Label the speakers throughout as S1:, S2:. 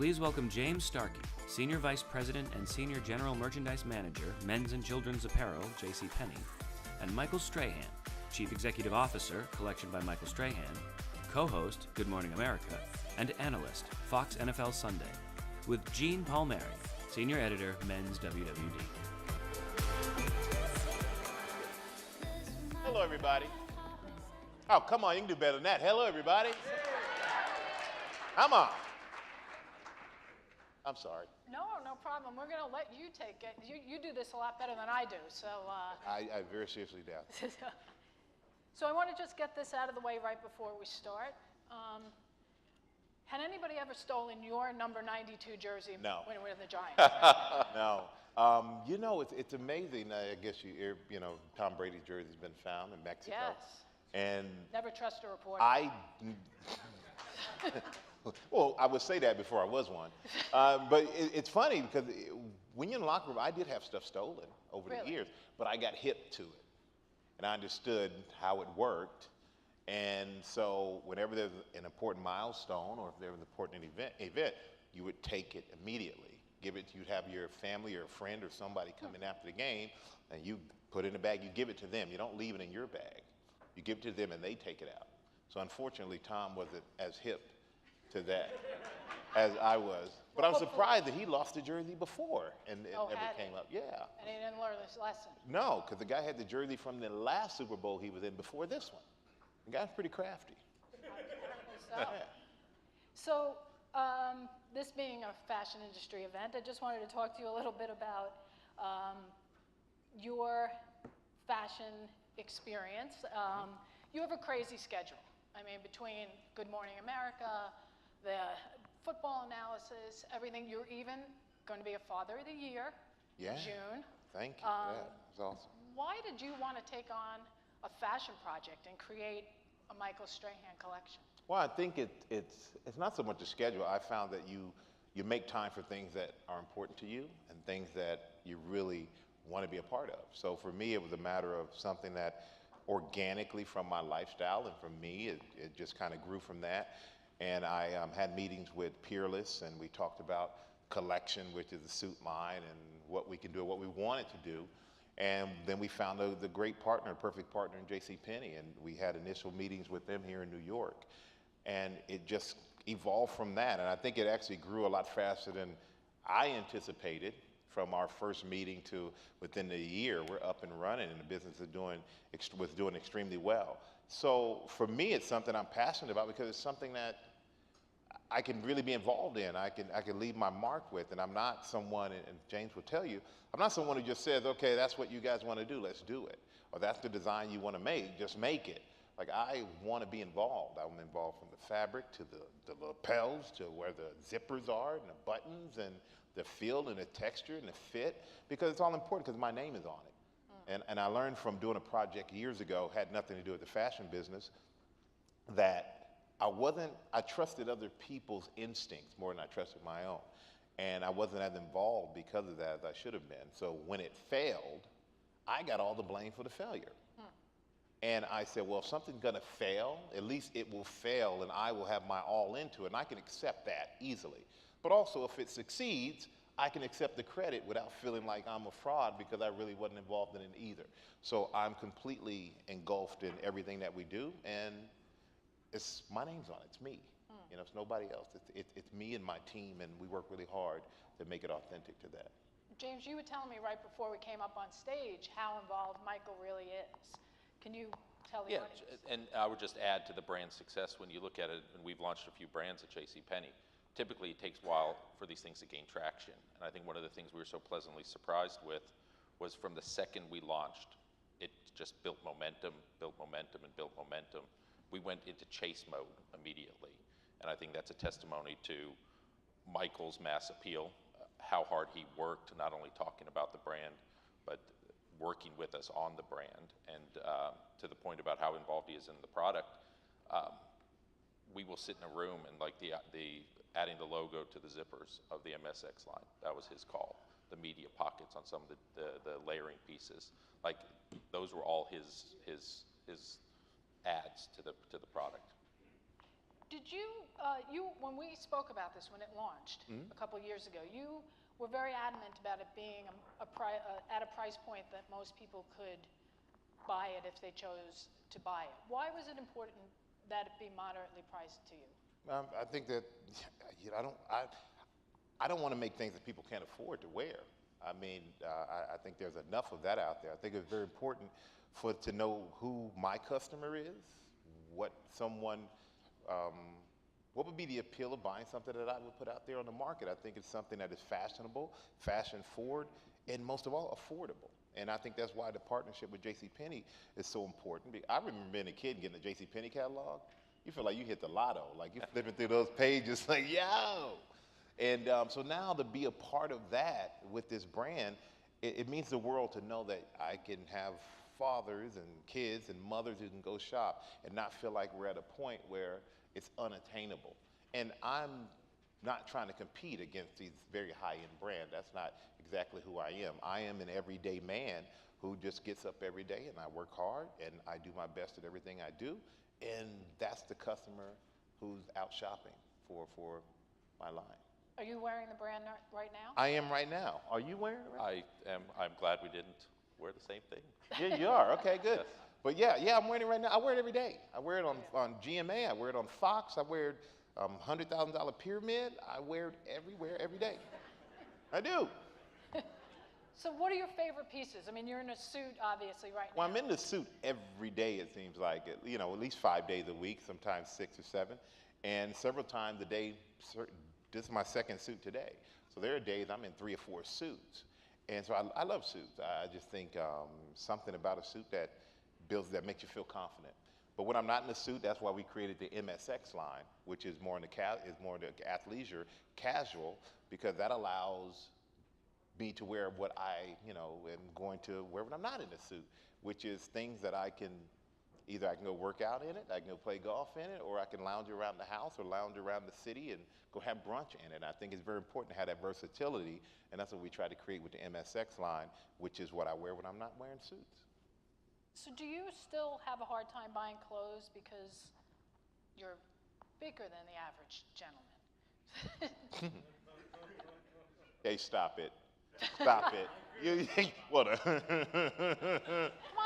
S1: Please welcome James Starke, Senior Vice President and Senior General Merchandise Manager, Men's and Children's Apparel, JCPenney, and Michael Strahan, Chief Executive Officer, Collection by Michael Strahan, co-host, Good Morning America, and analyst, Fox NFL Sunday, with Jean Palmieri, Senior Editor, Men's WWD.
S2: Hello, everybody. Oh, come on, you can do better than that. Hello, everybody. Come on. I'm sorry.
S3: No problem. We're going to let you take it. You do this a lot better than I do, so.
S2: I very seriously doubt it.
S3: So I want to just get this out of the way right before we start. Had anybody ever stolen your number 92 jersey
S2: No.
S3: when we were in the Giants?
S2: No. You know, it's amazing. I guess you know, Tom Brady's jersey's been found in Mexico.
S3: Yes.
S2: And
S3: Never trust a reporter.
S2: Well, I would say that before I was one. But it's funny because when you're in the locker room, I did have stuff stolen over the years, but I got hip to it. And I understood how it worked. And so whenever there's an important milestone or if there was an important event, you would take it immediately. You'd have your family or a friend or somebody come in after the game, and you put it in a bag, you give it to them. You don't leave it in your bag. You give it to them and they take it out. So unfortunately, Tom wasn't as hip to that as I was. But
S3: Well,
S2: I'm surprised that he lost the jersey before and it never came up. Yeah.
S3: And he didn't learn this lesson.
S2: No, because the guy had the jersey from the last Super Bowl he was in before this one. The guy's pretty crafty.
S3: Apparently so. This being a fashion industry event, I just wanted to talk to you a little bit about your fashion experience. You have a crazy schedule. I mean, between Good Morning America, the football analysis, everything. You're even going to be a Father of the Year in June.
S2: Thank you. Yeah, it's awesome.
S3: Why did you want to take on a fashion project and create a Michael Strahan collection?
S2: Well, I think it's not so much a schedule. I found that you make time for things that are important to you and things that you really want to be a part of. So for me, it was a matter of something that organically from my lifestyle, and for me, it just kind of grew from that. And I had meetings with Peerless, and we talked about collection, which is a suit line, and what we can do, what we wanted to do. And then we found the great partner, perfect partner in JCPenney, and we had initial meetings with them here in New York. And it just evolved from that. And I think it actually grew a lot faster than I anticipated. From our first meeting to within the year, we're up and running, and the business is was doing extremely well. So for me, it's something I'm passionate about because it's something that I can really be involved in. I can leave my mark with, and I'm not someone, and James will tell you, I'm not someone who just says, okay, that's what you guys want to do, let's do it. Or that's the design you want to make, just make it. Like, I want to be involved. I'm involved from the fabric to the lapels to where the zippers are and the buttons and the feel and the texture and the fit, because it's all important because my name is on it. And I learned from doing a project years ago, had nothing to do with the fashion business, that I trusted other people's instincts more than I trusted my own. And I wasn't as involved because of that as I should have been. So when it failed, I got all the blame for the failure. And I said, well, if something's gonna fail, at least it will fail and I will have my all into it, and I can accept that easily. But also, if it succeeds, I can accept the credit without feeling like I'm a fraud because I really wasn't involved in it either. So I'm completely engulfed in everything that we do, and my name's on it, it's me. You know, it's nobody else. It's me and my team, and we work really hard to make it authentic to that.
S3: James, you were telling me right before we came up on stage how involved Michael really is. Can you tell the audience?
S4: And I would just add to the brand success when you look at it, and we've launched a few brands at JCPenney. Typically, it takes a while for these things to gain traction. And I think one of the things we were so pleasantly surprised with was from the second we launched, it just built momentum, and built momentum. We went into chase mode immediately. And I think that's a testimony to Michael's mass appeal, how hard he worked, not only talking about the brand, but working with us on the brand. And to the point about how involved he is in the product, we will sit in a room and like the adding the logo to the zippers of the MSX line, that was his call. The media pockets on some of the layering pieces, like those were all his adds to the product.
S3: Did you, when we spoke about this when it launched
S2: Mm-hmm.
S3: a couple years ago, you were very adamant about it being at a price point that most people could buy it if they chose to buy it. Why was it important that it be moderately priced to you?
S2: I think that I don't want to make things that people can't afford to wear. I mean, I think there's enough of that out there. I think it's very important to know who my customer is, what someone, what would be the appeal of buying something that I would put out there on the market. I think it's something that is fashionable, fashion forward, and most of all, affordable. And I think that's why the partnership with JCPenney is so important. I remember being a kid getting a JCPenney catalog. You feel like you hit the lotto. Like you're flipping through those pages like, yo! And so now to be a part of that with this brand, it means the world to know that I can have fathers and kids and mothers who can go shop and not feel like we're at a point where it's unattainable. And I'm not trying to compete against these very high-end brands. That's not exactly who I am. I am an everyday man who just gets up every day and I work hard and I do my best at everything I do. And that's the customer who's out shopping for my line.
S3: Are you wearing the brand right now?
S2: I am right now. Are you wearing it? Right?
S4: I am. I'm glad we didn't wear the same thing.
S2: Yeah, you are. Okay, good.
S4: Yes.
S2: But yeah, I'm wearing it right now. I wear it every day. I wear it on GMA. I wear it on Fox. I wear it $100,000 Pyramid. I wear it everywhere, every day. I do.
S3: So what are your favorite pieces? I mean, you're in a suit, obviously, right now.
S2: Well, I'm in the suit every day, it seems like. You know, at least 5 days a week, sometimes 6 or 7. And several times a day, this is my second suit today. So there are days I'm in 3 or 4 suits. And so I love suits. I just think something about a suit that makes you feel confident. But when I'm not in a suit, that's why we created the MSX line, which is more in the athleisure, casual, because that allows me to wear what I, am going to wear when I'm not in a suit, which is things that I can go work out in it, I can go play golf in it, or I can lounge around the house or lounge around the city and go have brunch in it. And I think it's very important to have that versatility, and that's what we try to create with the MSX line, which is what I wear when I'm not wearing suits.
S3: So do you still have a hard time buying clothes because you're bigger than the average gentleman?
S2: Hey, stop it. Stop it. What a
S3: Come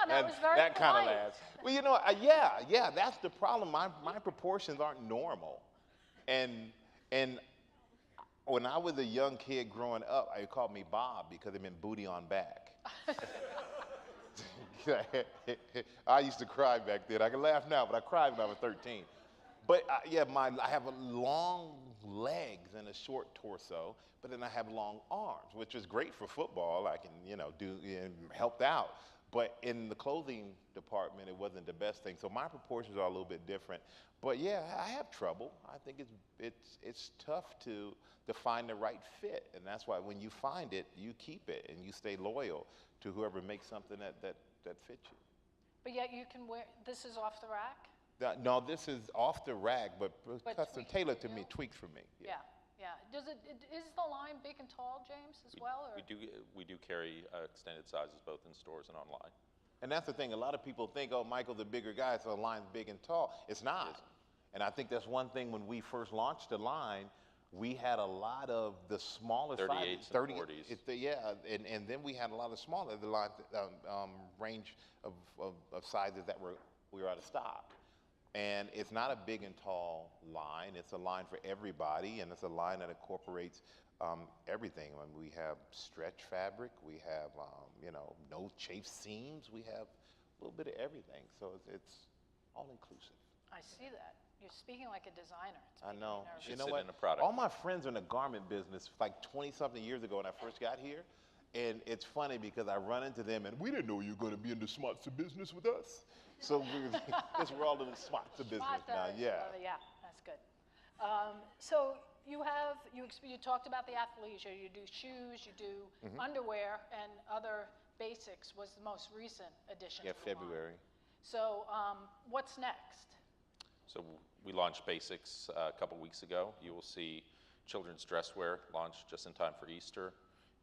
S3: on, that was very
S2: that kind of
S3: polite.
S2: laughs. Well, yeah, that's the problem. My proportions aren't normal. And when I was a young kid growing up, they called me Bob because it meant booty on back. I used to cry back then. I can laugh now, but I cried when I was 13. But I have long legs and a short torso, but then I have long arms, which is great for football. I can, do and helped out. But in the clothing department, it wasn't the best thing. So my proportions are a little bit different. But yeah, I have trouble. I think it's tough to find the right fit, and that's why when you find it, you keep it and you stay loyal to whoever makes something that fits you.
S3: But yet you can wear, this is off the rack?
S2: No, this is off the rack, but custom
S3: tweaked
S2: tailored
S3: for
S2: to me,
S3: you?
S2: tweaked for me.
S3: Yeah. Is the line big and tall, James, as well? Or?
S4: We do carry extended sizes both in stores and online.
S2: And that's the thing. A lot of people think, oh, Michael's a bigger guy, so the line's big and tall. It's not. And I think that's one thing when we first launched the line, we had a lot of the smaller
S4: 38s
S2: sizes.
S4: and 40s.
S2: And then we had a lot of smaller, the line, range of sizes that we were out of stock. And it's not a big and tall line. It's a line for everybody, and it's a line that incorporates everything. I mean, we have stretch fabric, we have no chafe seams, we have a little bit of everything. So it's all inclusive.
S3: I see that. You're speaking like a designer. It's
S2: I
S3: making me
S2: know.
S3: nervous.
S2: You
S4: Should
S2: know
S4: sit
S2: what?
S4: in a product.
S2: All my friends are in the garment business like 20-something years ago when I first got here. And it's funny because I run into them and we didn't know you were going to be in the smarts business with us. So we're all in the smarts business now. Yeah.
S3: Yeah, that's good. So you talked about the athleisure. You do shoes, you do underwear, and other basics was the most recent addition.
S2: Yeah,
S3: to the line.
S2: February.
S3: So what's next?
S4: So we launched basics a couple weeks ago. You will see children's dress wear launch just in time for Easter.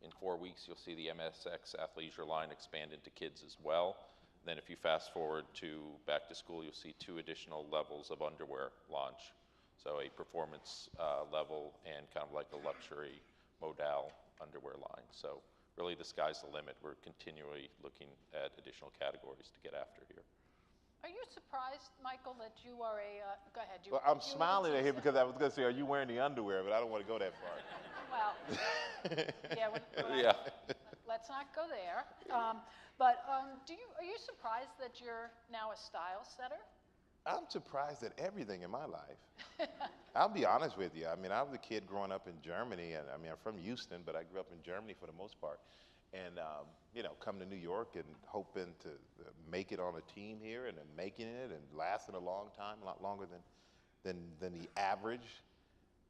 S4: In 4 weeks, you'll see the MSX athleisure line expand into kids as well. Then if you fast forward to back to school, you'll see 2 additional levels of underwear launch. So a performance level and kind of like a luxury modal underwear line. So really the sky's the limit. We're continually looking at additional categories to get after here.
S3: Are you surprised, Michael, that you are go ahead.
S2: Well, I'm smiling at him because I was going to say, are you wearing the underwear? But I don't want to go that far.
S3: Well, yeah,
S4: Yeah.
S3: let's not go there. Are you surprised that you're now a style setter?
S2: I'm surprised at everything in my life. I'll be honest with you. I mean, I was a kid growing up in Germany, and I mean, I'm from Houston, but I grew up in Germany for the most part. And, you know, coming to New York and hoping to make it on a team here and then making it and lasting a long time, a lot longer than the average.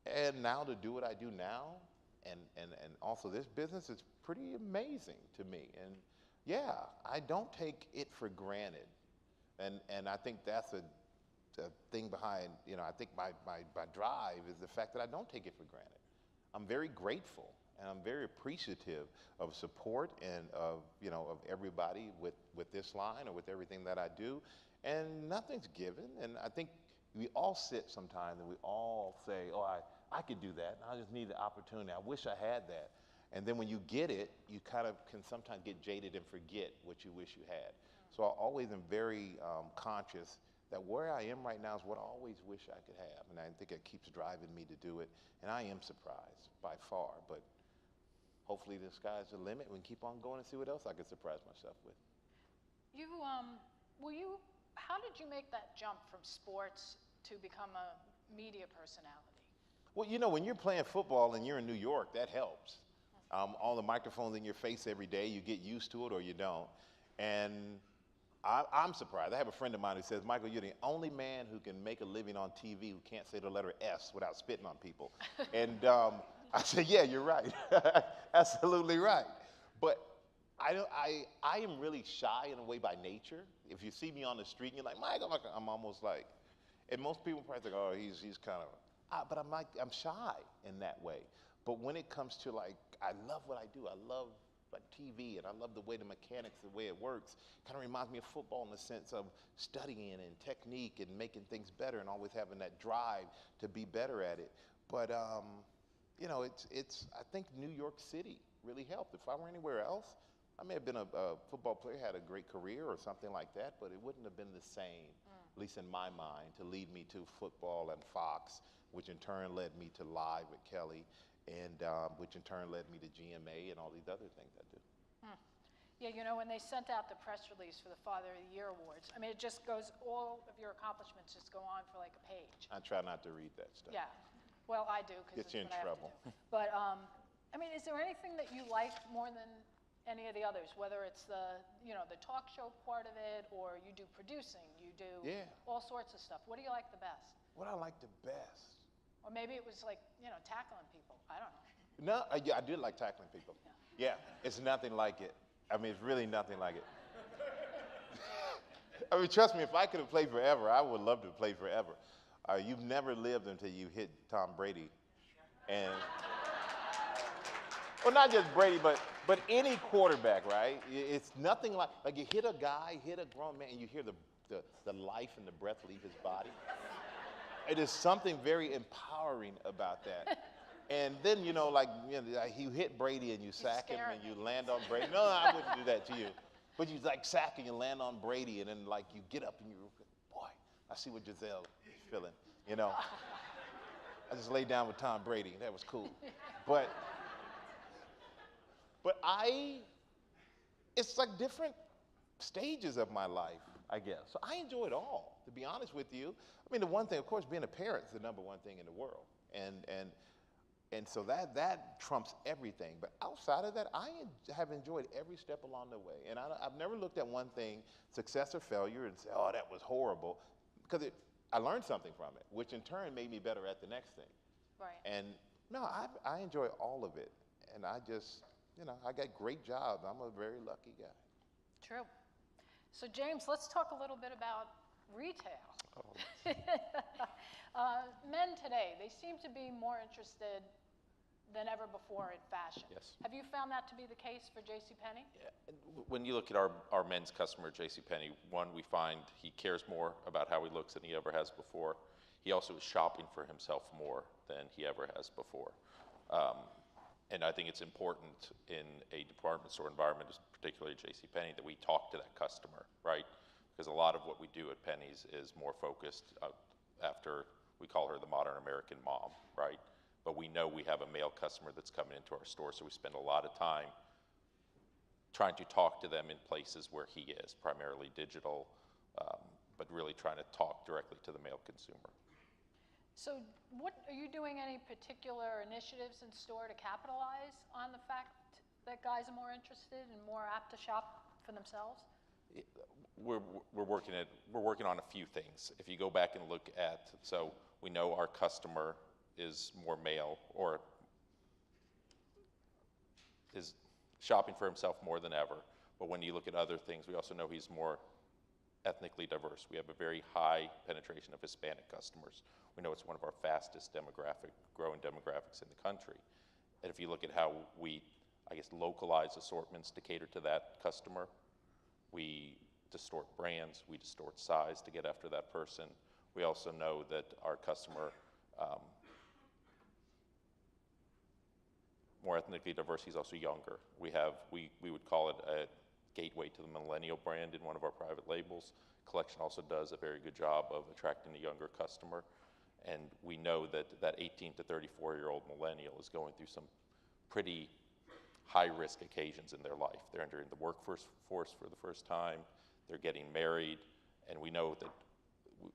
S2: And now to do what I do now and also this business is pretty amazing to me. And yeah, I don't take it for granted. And I think that's a thing behind, you know, I think my drive is the fact that I don't take it for granted. I'm very grateful and I'm very appreciative of support and of, you know, of everybody with this line or with everything that I do. And nothing's given. And I think we all sit sometimes and we all say, oh, I could do that. I just need the opportunity. I wish I had that. And then when you get it, you kind of can sometimes get jaded and forget what you wish you had. So I always am very conscious that where I am right now is what I always wish I could have. And I think it keeps driving me to do it. And I am surprised by far. But hopefully the sky's the limit. We can keep on going and see what else I can surprise myself with.
S3: How did you make that jump from sports to become a media personality?
S2: Well, you know, when you're playing football and you're in New York, that helps. All the microphones in your face every day, you get used to it or you don't. And I'm surprised. I have a friend of mine who says, Michael, you're the only man who can make a living on TV who can't say the letter S without spitting on people. And I said, yeah, you're right. Absolutely right. But I am really shy in a way by nature. If you see me on the street and you're like, Michael, I'm almost like, and most people probably think, oh, he's kind of, but I'm shy in that way. But when it comes to like, I love what I do. I love like TV, and I love the way the mechanics, the way it works. Kind of reminds me of football in the sense of studying and technique and making things better and always having that drive to be better at it. But, you know, I think New York City really helped. If I were anywhere else, I may have been a football player, had a great career or something like that, but it wouldn't have been the same, at least in my mind, to lead me to football and Fox, which in turn led me to Live with Kelly, and which in turn led me to GMA and all these other things I do.
S3: Yeah, you know, when they sent out the press release for the Father of the Year Awards, I mean, it just goes, all of your accomplishments just go on for like a page.
S2: I try not to read that stuff.
S3: Yeah, well, I do, because
S2: Gets you in
S3: what
S2: trouble.
S3: I have to do. But, I mean, is there anything that you like more than any of the others, whether it's the, you know, the talk show part of it, or you do producing, you do all sorts of stuff. What do you like the best?
S2: What I like the best?
S3: Or maybe it was like, you know, tackling people. I don't know.
S2: No, I do like tackling people. Yeah, it's nothing like it. I mean, it's really nothing like it. I mean, trust me, if I could have played forever, I would love to play forever. You've never lived until you hit Tom Brady. And, well, not just Brady, but any quarterback, right? It's nothing like you hit a guy, hit a grown man, and you hear the life and the breath leave his body. It is something very empowering about that. And then, you know, like, you know, you hit Brady and you sack him and you land on Brady. No, I wouldn't do that to you. But you like sack and you land on Brady, and then like you get up and you, boy, I see what Giselle is feeling, you know. I just laid down with Tom Brady. That was cool. But it's like different stages of my life, I guess. So I enjoy it all, to be honest with you. I mean, the one thing, of course, being a parent is the number one thing in the world. And so that trumps everything. But outside of that, I have enjoyed every step along the way. And I've never looked at one thing, success or failure, and say, oh, that was horrible. Because I learned something from it, which in turn made me better at the next thing.
S3: Right.
S2: And no, I enjoy all of it. And I just, you know, I got great jobs. I'm a very lucky guy.
S3: True. So James, let's talk a little bit about retail.
S2: Oh.
S3: Men today, they seem to be more interested than ever before in fashion.
S4: Yes.
S3: Have you found that to be the case for JCPenney?
S4: Yeah. When you look at our men's customer at JCPenney, one, we find he cares more about how he looks than he ever has before. he also is shopping for himself more than he ever has before. And I think it's important in a department store environment, particularly JCPenney, that we talk to that customer, right? Because a lot of what we do at Penny's is more focused after we call her the modern American mom, right? But we know we have a male customer that's coming into our store, so we spend a lot of time trying to talk to them in places where he is, primarily digital, but really trying to talk directly to the male consumer.
S3: So what, are you doing any particular initiatives in store to capitalize on the fact that guys are more interested and more apt to shop for themselves?
S4: We're working on a few things. If you go back and look at, so we know our customer is more male or is shopping for himself more than ever. But when you look at other things, we also know he's more ethnically diverse. We have a very high penetration of Hispanic customers. We know it's one of our fastest growing demographics in the country. And if you look at how we, I guess, localize assortments to cater to that customer, we distort brands, we distort size to get after that person. We also know that our customer, more ethnically diverse, he's also younger. We would call it a gateway to the millennial brand in one of our private labels. Collection also does a very good job of attracting a younger customer. And we know that that 18 to 34-year-old millennial is going through some pretty high-risk occasions in their life. They're entering the workforce for the first time, they're getting married, and we know that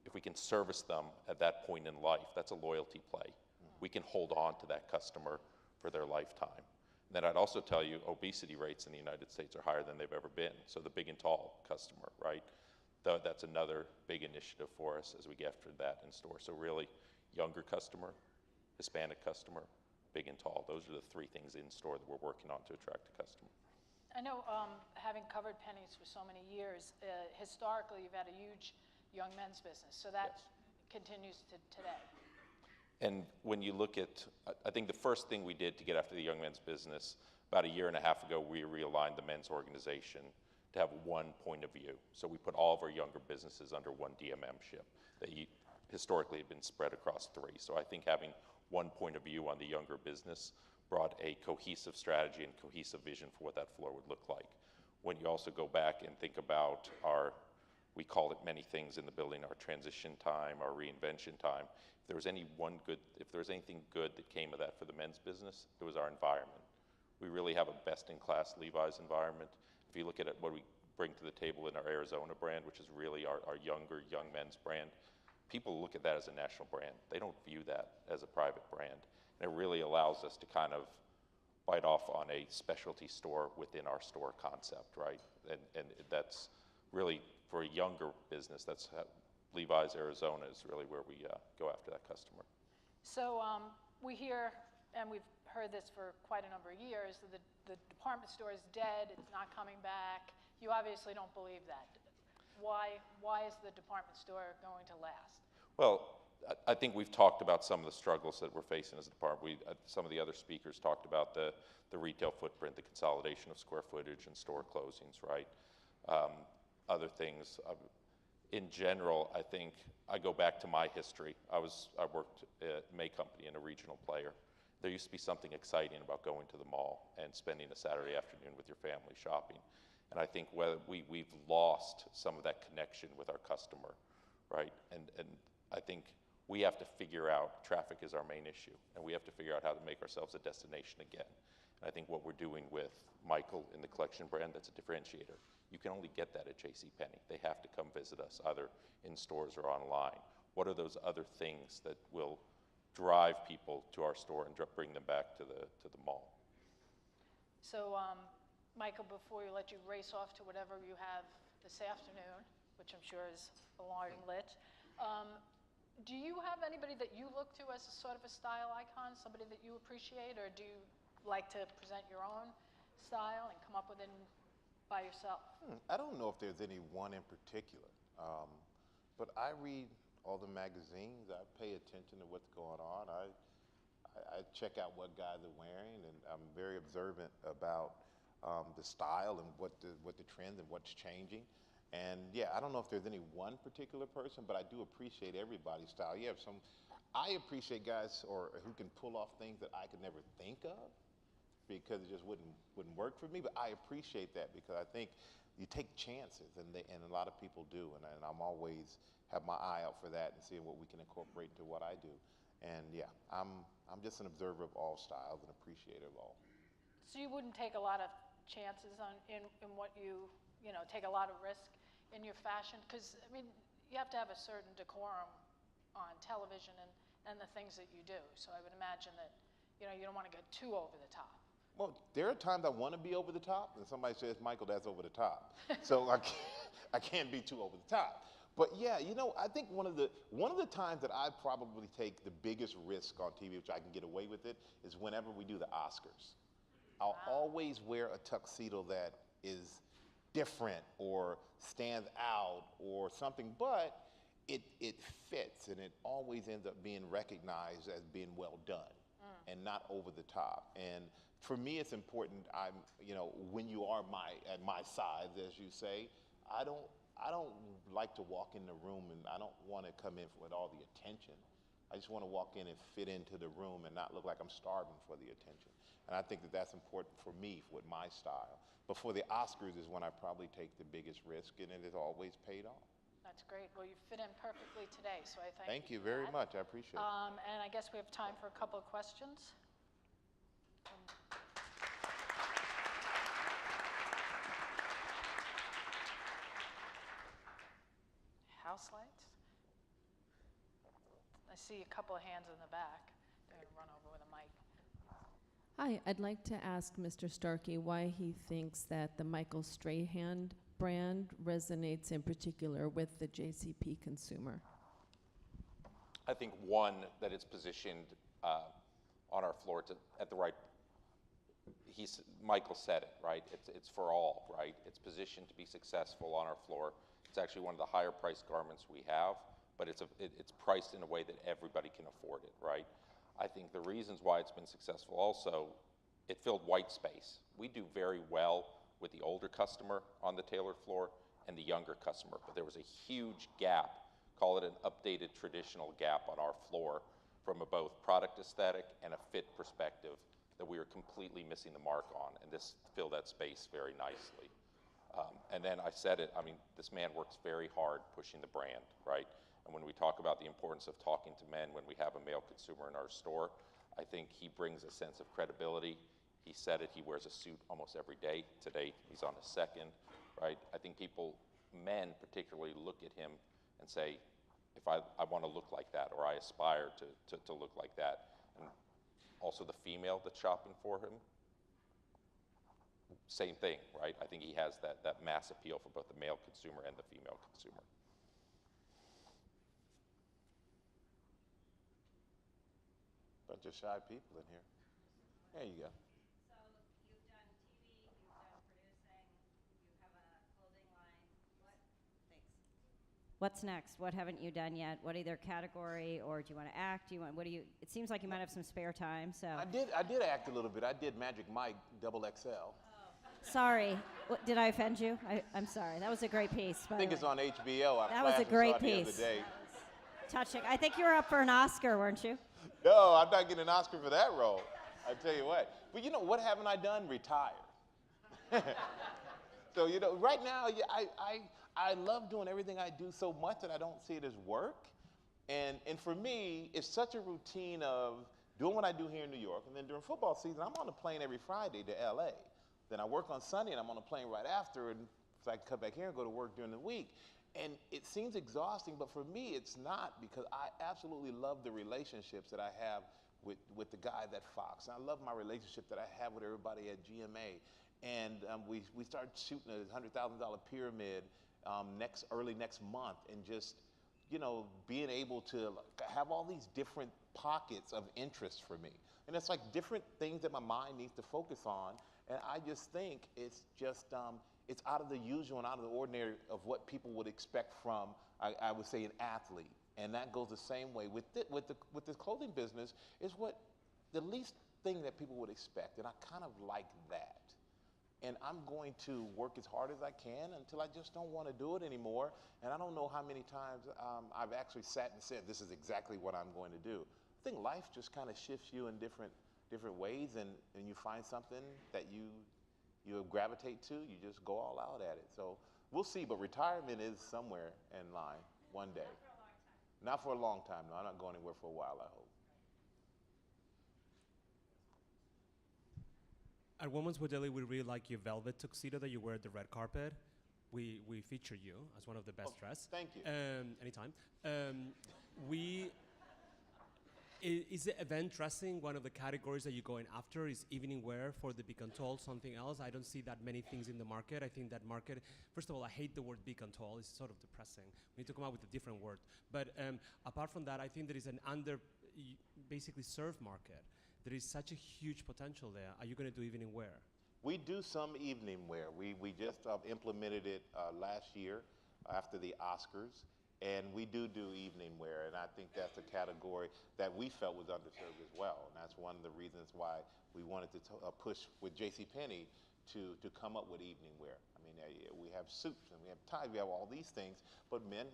S4: if we can service them at that point in life, that's a loyalty play. We can hold on to that customer for their lifetime. And then I'd also tell you obesity rates in the United States are higher than they've ever been. So the big and tall customer, right? That's another big initiative for us as we get after that in store. So really, younger customer, Hispanic customer, big and tall. Those are the three things in store that we're working on to attract a customer.
S3: I know, having covered Penny's for so many years, historically you've had a huge young men's business, so that
S4: Yes.
S3: continues to today.
S4: And when you look at, I think the first thing we did to get after the young men's business, about a year and a half ago, we realigned the men's organization to have one point of view. So we put all of our younger businesses under one DMM-ship that historically had been spread across three. So I think having one point of view on the younger business brought a cohesive strategy and cohesive vision for what that floor would look like. When you also go back and think about we call it many things in the building, our transition time, our reinvention time. If there was anything good that came of that for the men's business, it was our environment. We really have a best-in-class Levi's environment. If you look at it, what we bring to the table in our Arizona brand, which is really our younger, young men's brand, people look at that as a national brand. They don't view that as a private brand. And it really allows us to kind of bite off on a specialty store within our store concept, right? And that's really, for a younger business, that's how Levi's Arizona is really where we go after that customer.
S3: So we hear, and we've heard this for quite a number of years, that the department store is dead, it's not coming back. You obviously don't believe that. Why is the department store going to last?
S4: Well, I think we've talked about some of the struggles that we're facing as a department. Some of the other speakers talked about the retail footprint, the consolidation of square footage and store closings, right? Other things. In general, I think I go back to my history. I worked at May Company in a regional player. There used to be something exciting about going to the mall and spending a Saturday afternoon with your family shopping. And I think we've lost some of that connection with our customer, right? And I think we have to figure out, traffic is our main issue, and we have to figure out how to make ourselves a destination again. And I think what we're doing with Michael in the collection brand, that's a differentiator. You can only get that at JCPenney. They have to come visit us, either in stores or online. What are those other things that will drive people to our store and bring them back to the mall?
S3: So, Michael, before we let you race off to whatever you have this afternoon, which I'm sure is alarm lit, do you have anybody that you look to as a sort of a style icon, somebody that you appreciate, or do you like to present your own style and come up with it by yourself?
S2: I don't know if there's any one in particular, but I read all the magazines. I pay attention to what's going on. I check out what guys are wearing, and I'm very observant about the style and what the trends and what's changing. And yeah, I don't know if there's any one particular person, but I do appreciate everybody's style. You have some, I appreciate guys who can pull off things that I could never think of because it just wouldn't work for me. But I appreciate that because I think you take chances, and a lot of people do, and I'm always have my eye out for that and seeing what we can incorporate into what I do. And yeah, I'm just an observer of all styles and appreciator of all.
S3: So you wouldn't take a lot of chances in what you take a lot of risk in your fashion? Because, I mean, you have to have a certain decorum on television and the things that you do. So I would imagine that, you don't want to get too over the top.
S2: Well, there are times I want to be over the top, and somebody says, Michael, that's over the top. So I can't be too over the top. But yeah, I think one of the times that I probably take the biggest risk on TV, which I can get away with it, is whenever we do the Oscars. I'll always wear a tuxedo that is different or stands out or something, but it fits, and it always ends up being recognized as being well done and not over the top. And for me, it's important. When you are at my size, as you say, I don't like to walk in the room, and I don't want to come in with all the attention. I just want to walk in and fit into the room and not look like I'm starving for the attention. And I think that that's important for me with my style. But for the Oscars is when I probably take the biggest risk, and it has always paid off.
S3: That's great. Well, you fit in perfectly today, so I
S2: thank you
S3: for
S2: very
S3: that.
S2: much. I appreciate it.
S3: And I guess we have time for a couple of questions. House lights? I see a couple of hands in the back. They're going to run over with a mic.
S5: Hi, I'd like to ask Mr. Starke why he thinks that the Michael Strahan brand resonates in particular with the JCP consumer.
S4: I think one, that it's positioned on our floor at the right. Michael said it, right? It's for all, right? It's positioned to be successful on our floor. It's actually one of the higher priced garments we have, but it's priced in a way that everybody can afford it, right? I think the reasons why it's been successful also, it filled white space. We do very well with the older customer on the tailored floor and the younger customer, but there was a huge gap, call it an updated traditional gap on our floor from a both product aesthetic and a fit perspective that we were completely missing the mark on, and this filled that space very nicely. And then I said it, I mean, this man works very hard pushing the brand, right? And when we talk about the importance of talking to men when we have a male consumer in our store, I think he brings a sense of credibility. He said it, he wears a suit almost every day. Today, he's on his second, right? I think men particularly look at him and say, if I want to look like that, or I aspire to look like that. And also the female that's shopping for him, same thing, right? I think he has that mass appeal for both the male consumer and the female consumer.
S2: Bunch of shy people in here. There you go.
S6: So you've done TV, you've done producing, you have a clothing line. What's next? What haven't you done yet? What either category, or do you want to act? It seems like you might have some spare time, so.
S2: I did act a little bit. I did Magic Mike XXL.
S6: Sorry, did I offend you? I'm sorry. That was a great piece.
S2: I think it's on HBO.
S6: That was a great piece.
S2: The other day.
S6: Touching. I think you were up for an Oscar, weren't you?
S2: No, I'm not getting an Oscar for that role. I tell you what. But what haven't I done? Retired. So right now, I love doing everything I do so much that I don't see it as work. And for me, it's such a routine of doing what I do here in New York, and then during football season, I'm on a plane every Friday to LA. Then I work on Sunday, and I'm on a plane right after, and so I can come back here and go to work during the week. And it seems exhausting, but for me, it's not, because I absolutely love the relationships that I have with the guys at Fox. And I love my relationship that I have with everybody at GMA. And we start shooting a $100,000 pyramid early next month, and just being able to have all these different pockets of interest for me. And it's like different things that my mind needs to focus on. And I just think it's just, it's out of the usual and out of the ordinary of what people would expect from, I would say, an athlete. And that goes the same way with this clothing business, is what the least thing that people would expect. And I kind of like that. and I'm going to work as hard as I can until I just don't want to do it anymore. And I don't know how many times I've actually sat and said, this is exactly what I'm going to do. I think life just kind of shifts you in different ways, and you find something that you gravitate to, you just go all out at it. So we'll see, but retirement is somewhere in line one day. Not for a long time, no. I'm not going anywhere for a while, I hope.
S7: At Women's Wear Daily, we really like your velvet tuxedo that you wear at the red carpet. We feature you as one of the best dressed.
S2: Thank you.
S7: Anytime. Is the event dressing one of the categories that you're going after? Is evening wear for the big and tall something else? I don't see that many things in the market. I think that market, first of all, I hate the word big and tall. It's sort of depressing. We need to come up with a different word. But apart from that, I think there is an basically served market. There is such a huge potential there. Are you going to do evening wear?
S2: We do some evening wear. We just implemented it last year after the Oscars. And we do evening wear, and I think that's a category that we felt was underserved as well. And that's one of the reasons why we wanted to push with JCPenney to come up with evening wear. I mean, we have suits and we have ties, we have all these things, but men,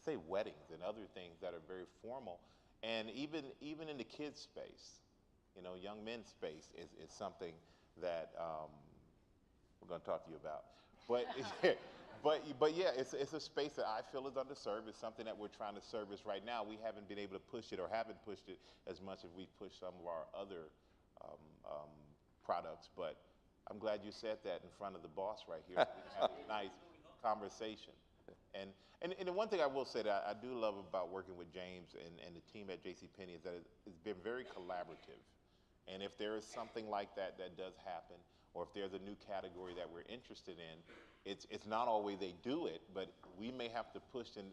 S2: say weddings and other things that are very formal. And even in the kids' space, young men's space is something that we're going to talk to you about. But yeah, it's a space that I feel is underserved. It's something that we're trying to service right now. We haven't been able to push it, or haven't pushed it as much as we've pushed some of our other products. But I'm glad you said that in front of the boss right here. We had a nice conversation. And the one thing I will say that I do love about working with James and the team at JCPenney is that it's been very collaborative. And if there is something like that does happen, or if there's a new category that we're interested in, it's not always they do it, but we may have to push and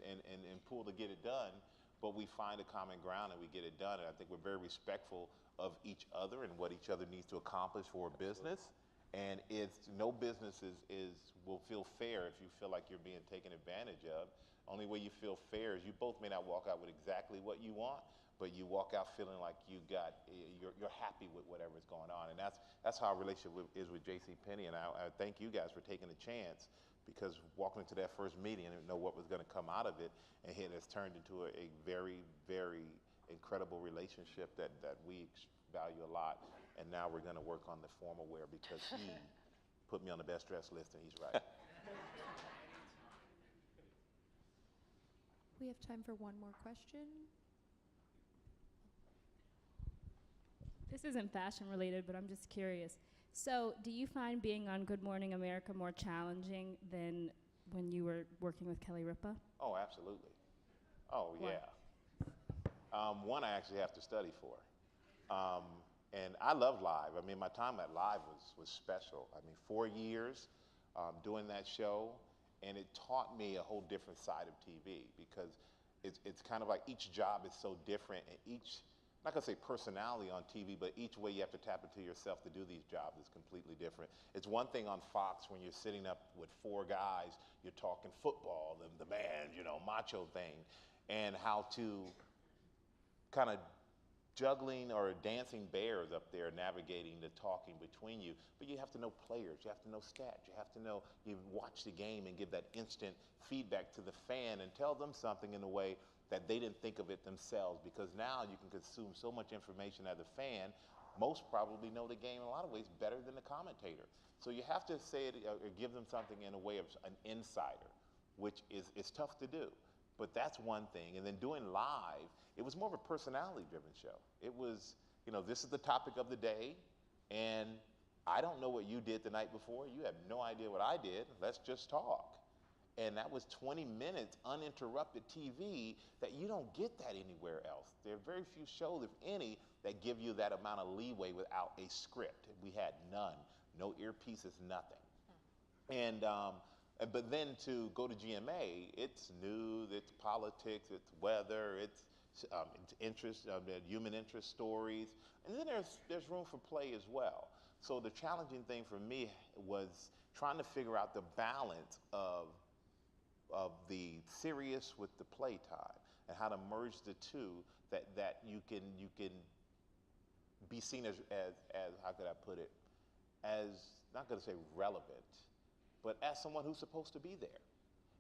S2: pull to get it done, but we find a common ground and we get it done. And I think we're very respectful of each other and what each other needs to accomplish for a business. And no business will feel fair if you feel like you're being taken advantage of. Only way you feel fair is you both may not walk out with exactly what you want, but you walk out feeling like you're happy with whatever's going on. And that's how our relationship is with JCPenney. And I thank you guys for taking a chance, because walking into that first meeting, I didn't know what was going to come out of it, and it has turned into a very, very incredible relationship that we value a lot. And now we're going to work on the formal wear, because he put me on the best dressed list, and he's right.
S8: We have time for one more question.
S9: This isn't fashion related, but I'm just curious. So do you find being on Good Morning America more challenging than when you were working with Kelly Ripa?
S2: Oh, absolutely. Oh,
S9: Why?
S2: yeah. One I actually have to study for. And I love live. I mean, my time at Live was special. I mean, 4 years doing that show, and it taught me a whole different side of TV, because it's kind of like each job is so different, and each, I'm not gonna say personality on TV, but each way you have to tap into yourself to do these jobs is completely different. It's one thing on Fox when you're sitting up with 4 guys, you're talking football, the band, macho thing, and how to kind of juggling or dancing bears up there, navigating the talking between you. But you have to know players, you have to know stats, you have to know, you watch the game and give that instant feedback to the fan and tell them something in a way that they didn't think of it themselves, because now you can consume so much information as a fan. Most probably know the game in a lot of ways better than the commentator. So you have to say it or give them something in a way of an insider, which is tough to do. But that's one thing. And then doing live, it was more of a personality-driven show. It was, this is the topic of the day, and I don't know what you did the night before. You have no idea what I did. Let's just talk. And that was 20 minutes uninterrupted TV that you don't get that anywhere else. There are very few shows, if any, that give you that amount of leeway without a script. We had none, no earpieces, nothing. And but then to go to GMA, it's news, it's politics, it's weather, it's interest, human interest stories, and then there's room for play as well. So the challenging thing for me was trying to figure out the balance of the serious with the playtime, and how to merge the two, that you can be seen as how could I put it, as not going to say relevant, but as someone who's supposed to be there.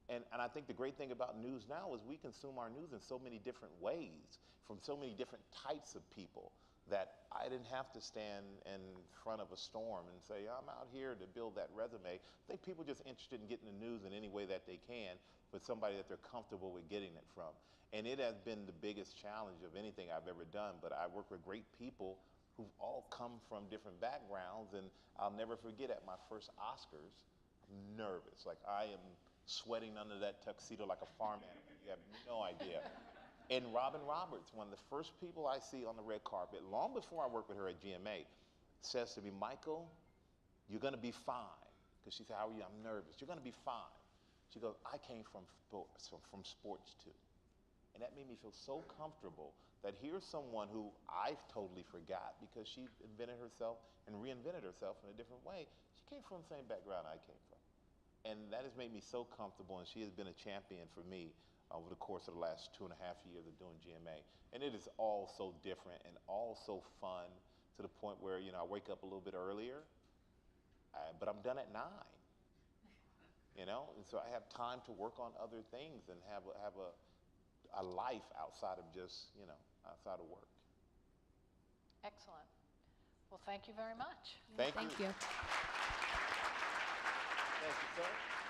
S2: And I think the great thing about news now is we consume our news in so many different ways, from so many different types of people, that I didn't have to stand in front of a storm and say, I'm out here to build that resume. I think people are just interested in getting the news in any way that they can, with somebody that they're comfortable with getting it from. And it has been the biggest challenge of anything I've ever done, but I work with great people who've all come from different backgrounds, and I'll never forget at my first Oscars, I'm nervous. Like, I am sweating under that tuxedo like a farm animal. You have no idea. And Robin Roberts, one of the first people I see on the red carpet, long before I worked with her at GMA, says to me, Michael, you're going to be fine. Because she said, how are you? I'm nervous. You're going to be fine. She goes, I came from sports too. And that made me feel so comfortable that here's someone who I totally forgot because she invented herself and reinvented herself in a different way. She came from the same background I came from. And that has made me so comfortable, and she has been a champion for me over the course of the last 2.5 years of doing GMA. And it is all so different and all so fun, to the point where, I wake up a little bit earlier, but I'm done at 9. And so I have time to work on other things and have a life outside of just, outside of work.
S3: Excellent. Well, thank you very much.
S2: Thank you.
S5: Thank you.
S2: Thank you, sir.